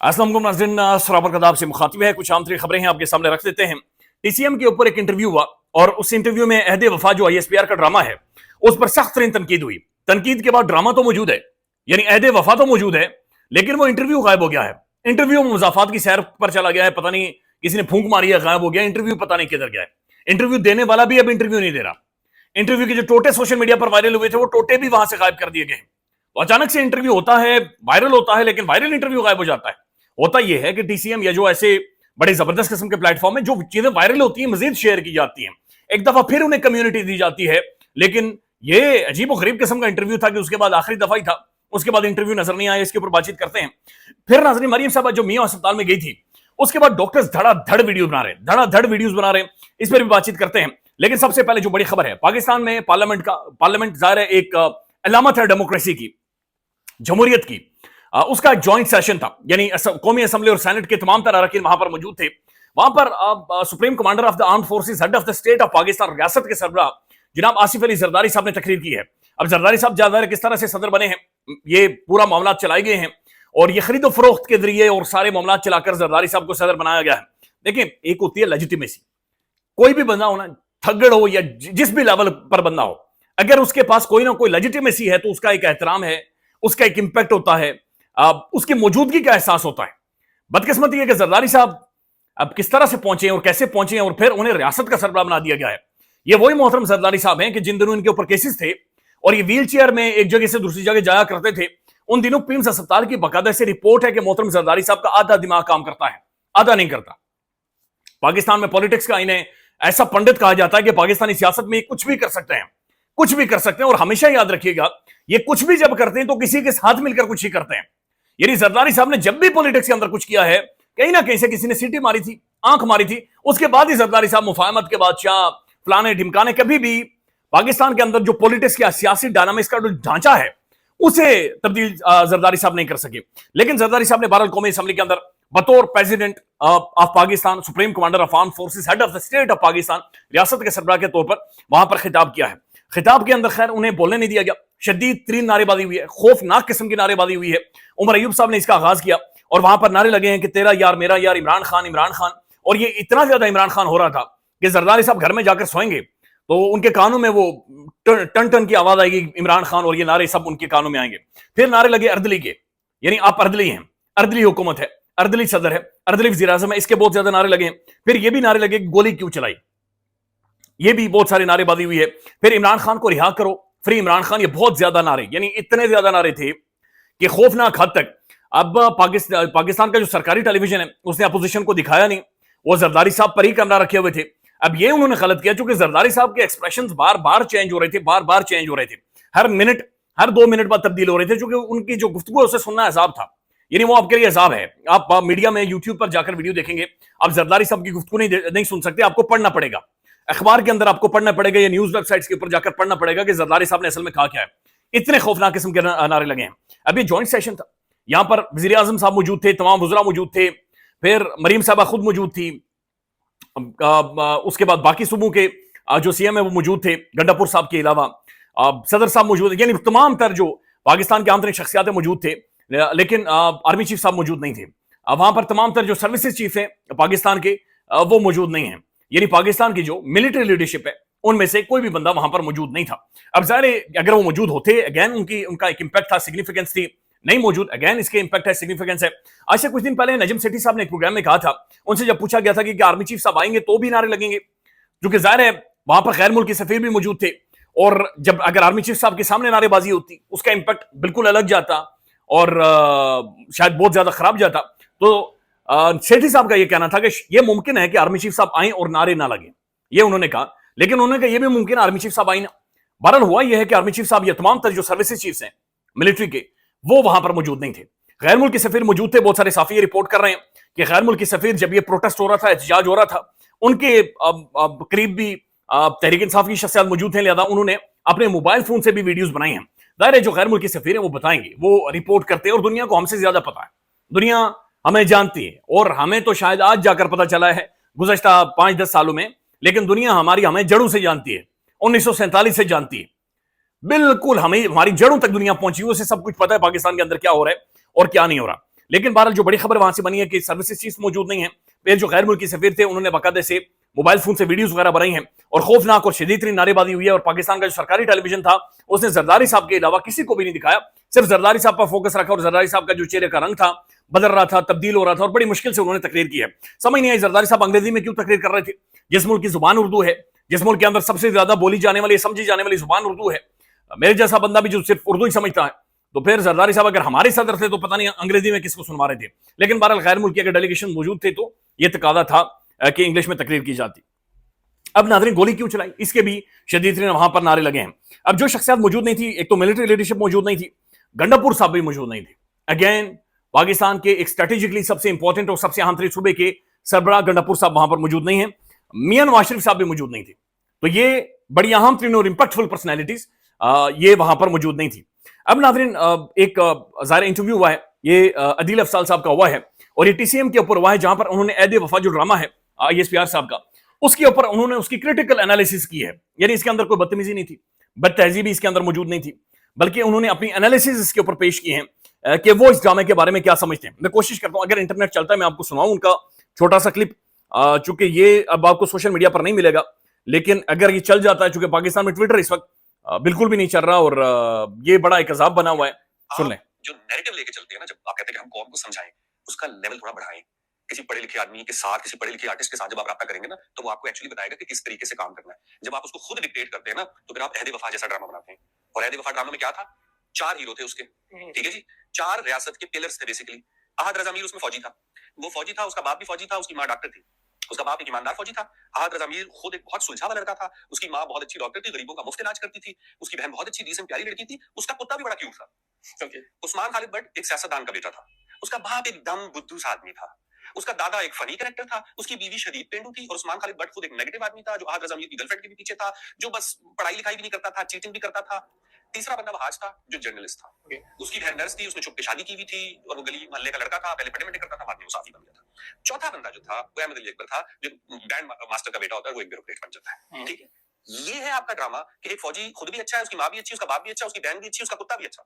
अस्सलाम वालेकुम नाज़रीन, सराबर कदाब से मुखातिब है। कुछ आम तरीन खबरें हैं आपके सामने रख देते हैं। टीसीएम के ऊपर एक इंटरव्यू हुआ और उस इंटरव्यू में अहद वफा जो आईएसपीआर का ड्रामा है उस पर सख्त तरीन तनकीद हुई। तनकीद के बाद ड्रामा तो मौजूद है, यानी अहद वफा तो मौजूद है, लेकिन वो इंटरव्यू गायब हो गया है। इंटरव्यू मुजाफात की सैर पर चला गया है, पता नहीं किसी ने फूंक मारी है, गायब हो गया। इंटरव्यू पता नहीं किधर गया है। इंटरव्यू देने वाला भी अब इंटरव्यू नहीं दे रहा। इंटरव्यू के जो टोटे सोशल मीडिया पर वायरल हुए थे वो टोटे भी वहां से गायब कर दिए गए। तो अचानक से इंटरव्यू होता है, वायरल होता है, लेकिन वायरल इंटरव्यू गायब हो जाता है। होता यह है कि टीसीएम या जो ऐसे बड़े जबरदस्त किस्म के प्लेटफॉर्म है, जो चीजें वायरल होती हैं मजीद शेयर की जाती हैं, एक दफा फिर उन्हें कम्युनिटी दी जाती है। लेकिन ये अजीब और गरीब किस्म का इंटरव्यू था कि उसके बाद आखिरी दफा ही था, उसके बाद इंटरव्यू नजर नहीं आया। इसके ऊपर बातचीत करते हैं। फिर नाज़रीन, मरियम साहब जो मियां अस्पताल में गई थी, उसके बाद डॉक्टर्स धड़ाधड़ वीडियो बना रहे हैं, धड़ाधड़ वीडियोस बना रहे हैं। इस पर भी बातचीत करते हैं। लेकिन सबसे पहले जो बड़ी खबर है, पाकिस्तान में पार्लियामेंट जाहिर है एक अलामत है डेमोक्रेसी की, जमहूरियत की। उसका एक जॉइंट सेशन था, यानी कौमी असेंबली और सेनेट के तमाम तरह अरकान वहां पर मौजूद थे। वहां पर supreme commander of the armed forces, head of the state of Pakistan, रियासत के सरबराह जनाब आसिफ अली जरदारी साहब ने तकरीर की है। अब जरदारी साहब ज्यादा किस तरह से सदर बने हैं, ये पूरा मामला चलाए गए हैं और ये खरीदो फरोख्त के जरिए और सारे मामला चलाकर जरदारी साहब को सदर बनाया गया है। देखिए, एक होती है लेजिटिमेसी। कोई भी बंदा हो ना, थगड़ हो या जिस भी लेवल पर बंदा हो, अगर उसके पास कोई ना कोई लेजिटिमेसी है तो उसका एक एहतराम है, उसका एक इंपैक्ट होता है, उसकी मौजूदगी का एहसास होता है। बदकिस्मती है कि जरदारी साहब अब किस तरह से पहुंचे और कैसे पहुंचे और फिर उन्हें रियासत का सरबराह बना दिया गया है। ये वही मोहतरम जरदारी साहब हैं कि जिन दिनों इनके ऊपर केसेस थे और ये व्हील चेयर में एक जगह से दूसरी जगह जाया करते थे, उन दिनों पीम्स अस्पताल की बाकायदा से रिपोर्ट है कि मोहतरम जरदारी साहब का आधा दिमाग काम करता है, आधा नहीं करता। पाकिस्तान में पॉलिटिक्स का इन्हें ऐसा पंडित कहा जाता है कि पाकिस्तानी सियासत में कुछ भी कर सकते हैं, कुछ भी कर सकते हैं। और हमेशा याद रखिएगा, ये कुछ भी जब करते हैं तो किसी के साथ मिलकर कुछ ही करते हैं। यानी जरदारी साहब ने जब भी पॉलिटिक्स के अंदर कुछ किया है, कहीं ना कहीं से किसी ने सीटी मारी थी, आंख मारी थी, उसके बाद ही जरदारी साहब मुफाहमत के बादशाह, फलाने ढिमकाने, कभी भी पाकिस्तान के अंदर जो पॉलिटिक्स का सियासी डायनामिक्स का जो ढांचा है उसे तब्दील जरदारी साहब नहीं कर सके। लेकिन जरदारी साहब ने बहरहाल कौमी असेंबली के अंदर बतौर president of Pakistan, supreme commander of arm forces, head of the state of Pakistan, रियासत के सरबराह के तौर पर वहां पर खिताब किया है। खिताब के अंदर खैर उन्हें बोलने नहीं दिया गया, शदीद तरीन नारेबाजी हुई है, खौफनाक किस्म की नारेबाजी हुई है। उमर अयूब साहब ने इसका आगाज किया और वहां पर नारे लगे हैं कि तेरा यार मेरा यार, इमरान खान, इमरान खान। और ये इतना ज्यादा इमरान खान हो रहा था कि जरदारी साहब घर में जाकर सोएंगे तो उनके कानों में वो टन टन की आवाज आएगी, इमरान खान, और ये नारे सब उनके कानों में आएंगे। फिर नारे लगे अर्दली के, यानी आप अर्दली हैं, अर्दली हुकूमत है, अर्दली सदर है, अर्दली वज़ीर आज़म है, इसके बहुत ज्यादा नारे लगे। फिर ये भी नारे लगे गोली क्यों चलाई, ये भी बहुत सारे नारेबाजी हुई है। फिर इमरान खान को रिहा करो, फ्री इमरान खान, ये बहुत ज्यादा नारे, यानी इतने ज्यादा नारे थे कि खौफनाक हद तक। अब पाकिस्तान का जो सरकारी टेलीविजन है उसने अपोजिशन को दिखाया नहीं, वो जरदारी साहब पर ही कैमरा रखे हुए थे। अब ये उन्होंने गलत किया, क्योंकि जरदारी साहब के एक्सप्रेशंस बार बार चेंज हो रहे थे, बार बार चेंज हो रहे थे, हर मिनट, हर 2 मिनट बाद तब्दील हो रहे थे, क्योंकि उनकी जो गुफ्तगू है उसे सुनना अजाब था। यानी वो आपके लिए अजाब है। आप मीडिया में, यूट्यूब पर जाकर वीडियो देखेंगे, आप जरदारी साहब की गुफ्तगू नहीं सुन सकते, आपको पढ़ना पड़ेगा, अखबार के अंदर आपको पढ़ना पड़ेगा या न्यूज वेबसाइट्स के ऊपर जाकर पढ़ना पड़ेगा कि जरदारी साहब ने असल में कहा क्या है। इतने खौफनाक किस्म के नारे लगे हैं। अभी जॉइंट सेशन था, यहां पर वजीर आजम साहब मौजूद थे, तमाम वज़रा मौजूद थे, फिर मरीम साहबा खुद मौजूद थी, उसके बाद बाकी सूबों के जो सीएम है वो मौजूद थे, गंडापुर साहब के अलावा सदर साहब मौजूद है, यानी तमाम तर जो पाकिस्तान के आम तरीन शख्सियात मौजूद थे। लेकिन आर्मी चीफ साहब मौजूद नहीं थे। वहां पर तमाम तर जो सर्विसेज चीफ हैं पाकिस्तान के वो मौजूद नहीं है, यानी पाकिस्तान की जो मिलिट्री लीडरशिप है उनमें से कोई भी बंदा वहां पर मौजूद नहीं था। अब जाहिर अगर वो मौजूद होते, अगेन उनका एक इंपैक्ट था, सिग्निफिकेंस थी, नहीं मौजूद, अगेन इसके इंपैक्ट है, सिग्निफिकेंस है। आज से कुछ दिन पहले नजम सेठी साहब ने एक प्रोग्राम में कहा था, उनसे जब पूछा गया था कि आर्मी चीफ साहब आएंगे तो भी नारे लगेंगे, क्योंकि जाहिर है वहां पर गैर मुल्की सफीर भी मौजूद थे, और जब अगर आर्मी चीफ साहब के सामने नारेबाजी होती उसका इंपैक्ट बिल्कुल अलग जाता और शायद बहुत ज्यादा खराब जाता। तो सेठी साहब का यह कहना था कि यह मुमकिन है कि आर्मी चीफ साहब आए और नारे ना लगे, ये उन्होंने कहा। लेकिन उन्होंने कहा यह भी मुमकिन है आर्मी चीफ साहब आए ना। बहरहाल हुआ यह है कि आर्मी चीफ साहब, ये तमाम तर जो सर्विसेज चीफ्स हैं मिलिट्री के, वो वहां पर मौजूद नहीं थे। गैर मुल्की सफीर मौजूद थे। बहुत सारे साफी रिपोर्ट कर रहे हैं कि गैर मुल्की सफीर जब ये प्रोटेस्ट हो रहा था, एहतजाज हो रहा था, उनके करीब भी तहरीक इंसाफ की शख्सियत मौजूद हैं, लिहाजा उन्होंने अपने मोबाइल फोन से भी वीडियोस बनाई हैं। जाहिर है जो गैर मुल्की सफीर हैं वो बताएंगे, वो रिपोर्ट करते हैं, और दुनिया को हमसे ज्यादा पता है, दुनिया हमें जानती है, और हमें तो शायद आज जाकर पता चला है गुज़श्ता 5-10 सालों में, लेकिन दुनिया हमें जड़ों से जानती है, 1947 से जानती है। बिल्कुल हमें हमारी जड़ों तक दुनिया पहुंची हुई, उसे सब कुछ पता है पाकिस्तान के अंदर क्या हो रहा है और क्या नहीं हो रहा। लेकिन बहरहाल जो बड़ी खबर वहां से बनी है कि सर्विसेज चीफ मौजूद नहीं है, फिर जो गैर मुल्की सफीर थे उन्होंने बाकायदे से मोबाइल फोन से वीडियोस वगैरह बनाई हैं और खौफनाक और शदीद तरीन नारेबाजी हुई है। और पाकिस्तान का जो सरकारी टेलीविजन था उसने जरदारी साहब के अलावा किसी को भी नहीं दिखाया, सिर्फ जरदारी साहब पर फोकस रखा और जरदारी साहब का जो चेहरे का रंग था बदल रहा था, तब्दील हो रहा था और बड़ी मुश्किल से उन्होंने तकरीर की है। समझ नहीं आई जरदारी साहब अंग्रेजी में क्यों तकरीर कर रहे थे, जिस मुल्क की जुबान उर्दू है, जिस मुल्क के अंदर सबसे ज्यादा बोली जाने वाली समझी जाने वाली जुबान उर्दू है। मेरे जैसा बंदा भी जो सिर्फ उर्दू ही समझता है, तो फिर जरदारी साहब अगर हमारे सदर थे तो पता नहीं अंग्रेजी में किसको सुनवा रहे थे। लेकिन बहरहाल गैर मुल्की अगर डेलीगेशन मौजूद थे तो यह तकादा था कि इंग्लिश में तकरीर की जाती। अब नाज़रीन गोली क्यों चलाई, इसके भी शदीद वहां पर नारे लगे हैं। अब जो शख्सियत मौजूद नहीं थी, एक तो मिलिट्री लीडरशिप मौजूद नहीं थी, गंडापुर साहब भी मौजूद नहीं थे। अगेन पाकिस्तान के एक स्ट्रेटेजिकली सबसे इंपॉर्टेंट और सबसे आंतरिक सूबे के सरबराह गंडापुर साहब वहां पर मौजूद नहीं है, मियां नवाज शरीफ साहब भी मौजूद नहीं थे। तो ये बड़ी अहम तीन और इंपैक्टफुल पर्सनैलिटीज ये वहां पर मौजूद नहीं थी। अब नाज़रीन एक ज़ाहिर इंटरव्यू हुआ है, ये अदील अफसाल साहब का हुआ है और ये टीसीएम के ऊपर हुआ है, जहां पर उन्होंने ऐदे वफा जो ड्रामा है ISPR साहब का, उसके ऊपर उन्होंने उसकी क्रिटिकल एनालिसिस की है। यानी इसके अंदर कोई बदतमीजी नहीं थी, बदतहजीबी इसके अंदर मौजूद नहीं थी, बल्कि उन्होंने अपनी एनालिसिस इसके ऊपर पेश की है कि वो इस ड्रामे के बारे में क्या समझते हैं। मैं कोशिश करता हूं अगर इंटरनेट चलता है मैं आपको सुनाऊं उनका छोटा सा क्लिप, चूंकि ये अब आपको सोशल मीडिया पर नहीं मिलेगा, लेकिन अगर ये चल जाता है, चूंकि पाकिस्तान में ट्विटर इस वक्त बिल्कुल भी नहीं चल रहा और ये बड़ा एक अजाब बना हुआ है। सुन लें। जो नैरेटिव लेके चलते हैं ना, जब आप कहते हैं कि हम कौम को समझाएं, उसका लेवल थोड़ा बढ़ाएं। किसी पढ़े लिखे आदमी के साथ, किसी पढ़े लिखे आर्टिस्ट के साथ जब आप रब्ता करेंगे ना, तो वो आपको एक्चुअली बताएगा कि किस तरीके से काम करना है। जब आप उसको खुद डिक्टेट करते हैं ना, तो फिर आप अहद वफा जैसा ड्रामा बनाते हैं। और अहद वफा ड्रामा में क्या था, 4 हीरो थे उसके, ठीक है जी, 4 रियासत के पिलर्स थे बेसिकली। अहद रजा मीर उसमें फौजी था, वो फौजी था, उसका बाप भी फौजी था, उसकी माँ डॉक्टर थी। उसका बाप एक ईमानदार फौजी था। अहद रजा मीर खुद एक बहुत सुलझा हुआ लड़का था, उसकी माँ बहुत अच्छी डॉक्टर थी, गरीबों का मुफ्त इलाज करती थी, उसकी बहन बहुत अच्छी डिसेंट प्यारी लड़की थी, उसका कुत्ता भी बड़ा क्यूट था। Okay. उस्मान खालिद भट्ट एक सियासतदान का बेटा था, उसका बाप एकदम बुद्धू सा आदमी था, उसका दादा एक फनी कैरेक्टर था, उसकी बीवी शदीद पेंडू थी और उस्मान खालिद भट्ट खुद एक नेगेटिव आदमी था जो अहद रजा मीर की गर्लफ्रेंड के भी पीछे था, जो बस पढ़ाई लिखाई भी नहीं करता था, चीटिंग भी करता था। तीसरा बंदा वहाज था जो जर्नलिस्ट था। Okay. उसकी बहन नर्स थी, उसने छुप के शादी की हुई थी और वो गली मोहल्ले का लड़का था, पहले पढ़ने करता था, बाद में वो साफी बन गया था। चौथा बंदा जो था वो अहमद अली अकबर था, जो बैंड मास्टर का बेटा होता है, वो एक ब्यूरोक्रेट बन जाता है। ठीक है, ये है आपका ड्रामा कि एक फौजी खुद भी अच्छा है, उसकी माँ भी अच्छी, उसका बाप भी अच्छा, उसकी बहन भी अच्छी, उसका कुत्ता भी अच्छा,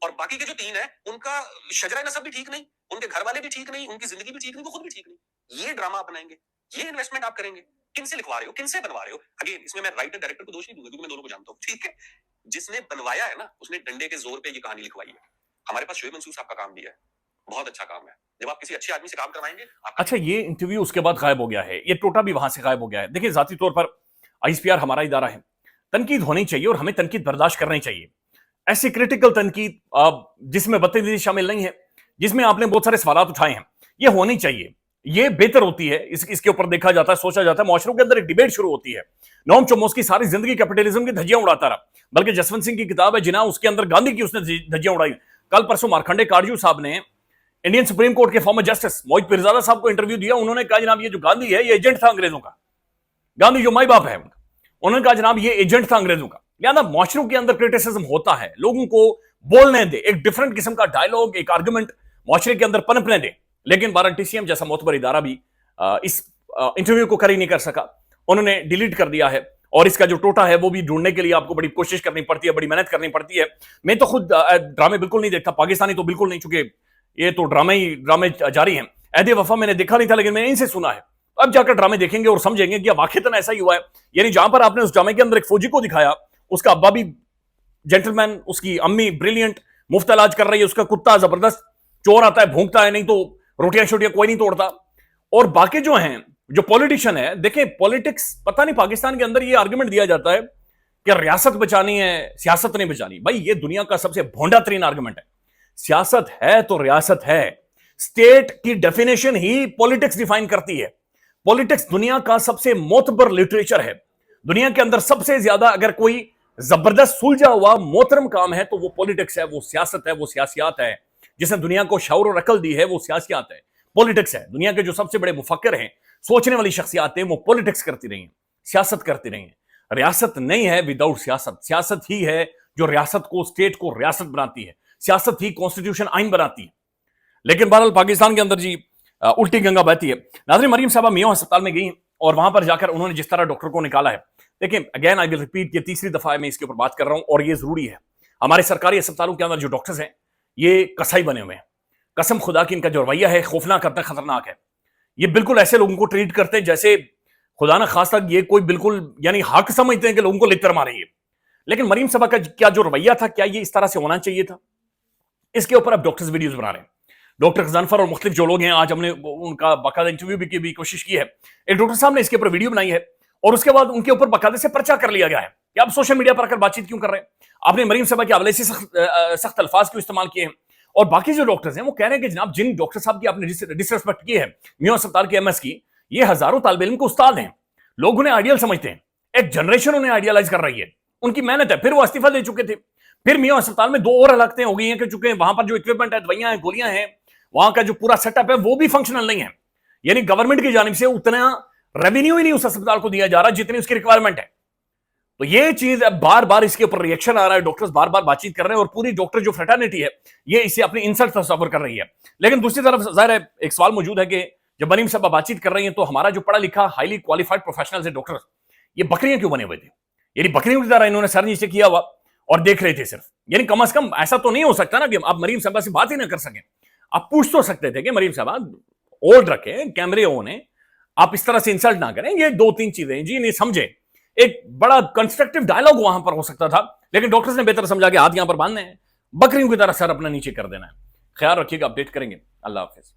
और बाकी के जो 3 है उनका शजरा नसब भी ठीक नहीं, उनके घर वाले भी ठीक नहीं, उनकी जिंदगी भी ठीक नहीं, वो खुद भी ठीक नहीं। ये ड्रामा आप बनाएंगे, ये इन्वेस्टमेंट आप करेंगे, किनसे लिखवा रहे हो, किनसे बनवा रहे हो? अगेन इसमें मैं राइटर डायरेक्टर को दोष नहीं दूंगा क्योंकि मैं दोनों को जानता हूँ, ठीक है। जिसने बनवाया है ना, उसने डंडे के जोर पे ये कहानी लिखवाई है। हमारे पास शोएब मंसूर साहब का काम भी है, बहुत अच्छा काम है। जब आप किसी अच्छे आदमी से काम करवाएंगे। अच्छा, ये इंटरव्यू उसके बाद गायब हो गया है, ये टोटा भी वहां से गायब हो गया है। देखिए, जाती तौर पर ISPR हमारा इदारा है, तनकीद होनी चाहिए और हमें तनकीद बर्दाश्त करनी चाहिए। ऐसी क्रिटिकल तनकीद जिसमें बदतमीजी शामिल नहीं है, जिसमें आपने बहुत सारे सवाल उठाए हैं, ये होनी चाहिए, ये बेहतर होती है। इसके ऊपर देखा जाता है, सोचा जाता है, मुआशरों के अंदर एक डिबेट शुरू होती है। नोम चोमस्की सारी जिंदगी कैपिटलिज्म की धज्जियां उड़ाता रहा, बल्कि जसवंत सिंह की किताब है जिना, उसके अंदर गांधी की उसने धज्जियां उड़ाई। कल परसों मार्कंडे काटजू साहब ने इंडियन सुप्रीम कोर्ट के फॉर्मर जस्टिस मोहित पिरजादा साहब को इंटरव्यू दिया। उन्होंने कहा जनाब ये जो गांधी है ये एजेंट था अंग्रेजों का, गांधी जो माई बाप है उनका, उन्होंने कहा जनाब ये एजेंट था अंग्रेजों का। लिहाजा मुआशरों के अंदर क्रिटिसिज्म होता है, लोगों को बोलने दे, एक डिफरेंट किस्म का डायलॉग, एक आर्गुमेंट मुआशरे के अंदर पनपने दे। लेकिन बारह TCM जैसा मोतबर इदारा भी इस इंटरव्यू को कर ही नहीं कर सका, उन्होंने डिलीट कर दिया है। और इसका जो टोटा है वो भी ढूंढने के लिए आपको बड़ी कोशिश करनी पड़ती है, बड़ी मेहनत करनी पड़ती है। मैं तो खुद ड्रामे बिल्कुल नहीं देखता, पाकिस्तानी तो बिल्कुल नहीं, चूंकि ये तो ड्रामे जारी हैं। अहद वफा मैंने देखा नहीं था, लेकिन मैंने इनसे सुना है। अब जाकर ड्रामे देखेंगे और समझेंगे कि वाकईतन ऐसा ही हुआ है। यानी जहां पर आपने उस ड्रामे के अंदर एक फौजी को दिखाया, उसका अब्बा भी जेंटलमैन, उसकी अम्मी ब्रिलियंट, मुफ्त इलाज कर रही है, उसका कुत्ता जबरदस्त चोर आता है, भूंकता है, नहीं तो रोटियां शोटियां कोई नहीं तोड़ता। और बाकी जो हैं, जो पॉलिटिशियन है, देखें पॉलिटिक्स, पता नहीं पाकिस्तान के अंदर ये आर्गुमेंट दिया जाता है कि रियासत बचानी है, सियासत नहीं बचानी। भाई ये दुनिया का सबसे भोंडा तरीन आर्गुमेंट है। सियासत है तो रियासत है, स्टेट की डेफिनेशन ही पॉलिटिक्स डिफाइन करती है। पॉलिटिक्स दुनिया का सबसे मोतबर लिटरेचर है। दुनिया के अंदर सबसे ज्यादा अगर कोई जबरदस्त सुलझा हुआ मोहतरम काम है तो वो पॉलिटिक्स है, वो सियासत है, वो सियासियात है। जिसने दुनिया को शऊर और अकल दी है वो सियासियात है, पॉलिटिक्स है। दुनिया के जो सबसे बड़े मुफक्कर हैं, सोचने वाली शख्सियात हैं, वो पॉलिटिक्स करती रही हैं, सियासत करती रही हैं। रियासत नहीं है विदाउट सियासत, सियासत ही है जो रियासत को, स्टेट को रियासत बनाती है, सियासत ही कॉन्स्टिट्यूशन आइन बनाती है। लेकिन बहरहाल पाकिस्तान के अंदर जी उल्टी गंगा बहती है। नाज़रीन, मरीम साहबा मियां अस्पताल में गई और वहां पर जाकर उन्होंने जिस तरह डॉक्टर को निकाला है, देखिए अगेन आई विल रिपीट, ये तीसरी दफा मैं इसके ऊपर बात कर रहा हूं और ये जरूरी है। हमारे सरकारी अस्पतालों के अंदर जो डॉक्टर्स हैं ये कसाई बने हुए हैं, कसम खुदा की इनका जो रवैया है खौफनाक हद तक खतरनाक है। ये बिल्कुल ऐसे लोगों को ट्रीट करते हैं जैसे खुदा ना खास्ता ये कोई बिल्कुल यानी हक समझते हैं कि लोगों को लितर मारे ये। लेकिन मरीम साहबा का क्या जो रवैया था, क्या ये इस तरह से होना चाहिए था? इसके ऊपर अब डॉक्टर्स वीडियोस बना रहे हैं। डॉक्टर खजानफर और मुख्तलिफ जो लोग हैं, आज हमने उनका बाकायदा इंटरव्यू भी कोशिश की है। एक डॉक्टर साहब ने इसके ऊपर वीडियो बनाई है और उसके बाद उनके ऊपर बाकायदे से पर्चा कर लिया गया है कि आप सोशल मीडिया पर आकर बातचीत क्यों कर रहे हैं, आपने मरीम साहबा के हवाले से सख्त अल्फाज क्यों इस्तेमाल किए हैं। और बाकी जो डॉक्टर्स हैं वो कह रहे हैं कि जनाब जिन डॉक्टर साहब की आपने डिसरेस्पेक्ट की है, मियां अस्पताल के एमएस की, ये हजारों तालिब इल्म के उस्ताद हैं, लोग उन्हें आइडियल समझते हैं, एक जनरेशन उन्हें आइडियलाइज कर रही है, उनकी मेहनत है। फिर वो इस्तीफा दे चुके थे, फिर मियां अस्पताल में 2 और हलाकतें हो गई हैं कि चूंकि वहां पर जो इक्विपमेंट है, दवाइयां हैं, गोलियां हैं, वहां का जो पूरा सेटअप है वो भी फंक्शनल नहीं है। यानी गवर्नमेंट की जानिब से उतना रेवेन्यू ही नहीं उस अस्पताल को दिया जा रहा जितनी उसकी रिक्वायरमेंट है। तो ये चीज अब बार बार इसके ऊपर रिएक्शन आ रहा है, डॉक्टर्स बार बार बातचीत कर रहे हैं और पूरी डॉक्टर जो फ्रेटर्निटी है ये इसे अपनी इंसल्ट तस्वर कर रही है। लेकिन दूसरी तरफ जाहिर है एक सवाल मौजूद है कि जब मरीम साहब बातचीत कर रही हैं तो हमारा जो पढ़ा लिखा हाईली क्वालिफाइड प्रोफेशनल्स है डॉक्टर्स, ये बकरियां क्यों बने हुए थे? यानी बकरियों की तरह इन्होंने सर नीचे किया हुआ और देख रहे थे सिर्फ। यानी कम से कम ऐसा तो नहीं हो सकता ना कि आप मरीम साहबा से बात ही ना कर सकें। आप पूछ तो सकते थे कि मरीम साहबा ओल्ड रखें, कैमरे ऑन है, आप इस तरह से इंसल्ट ना करें। ये 2-3 चीजें जी नहीं समझे, एक बड़ा कंस्ट्रक्टिव डायलॉग वहां पर हो सकता था। लेकिन डॉक्टर्स ने बेहतर समझा कि हाथ यहां पर बांधने हैं, बकरियों की तरह सर अपना नीचे कर देना है। ख्याल रखिएगा, अपडेट करेंगे। अल्लाह हाफिज।